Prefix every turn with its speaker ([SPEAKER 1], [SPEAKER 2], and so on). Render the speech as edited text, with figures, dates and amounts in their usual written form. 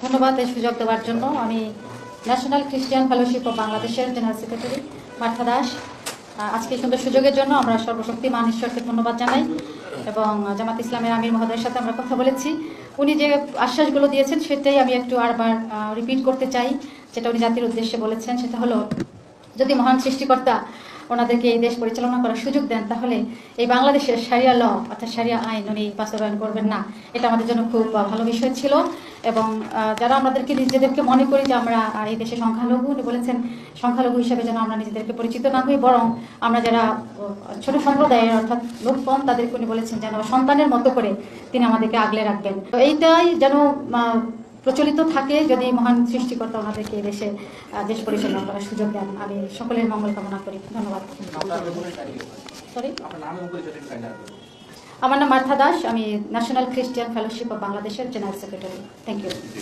[SPEAKER 1] ধন্যবাদ এই সুযোগ দেওয়ার জন্য। আমি ন্যাশনাল খ্রিস্টিয়ান ফেলোশিপ অফ বাংলাদেশের জেনারেল সেক্রেটারি মার্থা দাস। আজকে সুন্দর সুযোগের জন্য আমরা সর্বশক্তিমান ঈশ্বরকে ধন্যবাদ জানাই এবং জামাত ইসলামের আমির মহোদয়ের সাথে আমরা কথা বলেছি। উনি যে আশ্বাসগুলো দিয়েছেন সেটাই আমি একটু আরবার রিপিট করতে চাই, যেটা উনি জাতির উদ্দেশ্যে বলেছেন। সেটা হলো, যদি মহান সৃষ্টিকর্তা ওনাদেরকে এই দেশ পরিচালনা করার সুযোগ দেন, তাহলে এই বাংলাদেশের শারিয়া ল অর্থাৎ শারিয়া আইন উনি বাস্তবায়ন করবেন না। এটা আমাদের জন্য খুব ভালো বিষয় ছিল। এবং যারা আমাদেরকে নিজেদেরকে মনে করি যে আমরা এই দেশে সংখ্যালঘু, উনি বলেছেন সংখ্যালঘু হিসেবে যেন আমরা নিজেদেরকে পরিচিত না হই, বরং আমরা যারা ছোট সম্প্রদায়ের অর্থাৎ লোক কম, তাদেরকে উনি বলেছেন যেন সন্তানের মতো করে তিনি আমাদেরকে আগলে রাখবেন। তো এইটাই যেন প্রচলিত থাকে, যদি মহান সৃষ্টিকর্তা ওনাদেরকে দেশে দেশ পরিচালনা করার সুযোগ দেন। আমি সকলের মঙ্গল কামনা করি। ধন্যবাদ। সরি, আমার নাম মার্থা দাস। আমি ন্যাশনাল খ্রিস্টিয়ান ফেলোশিপ অফ বাংলাদেশের জেনারেল সেক্রেটারি। Thank you.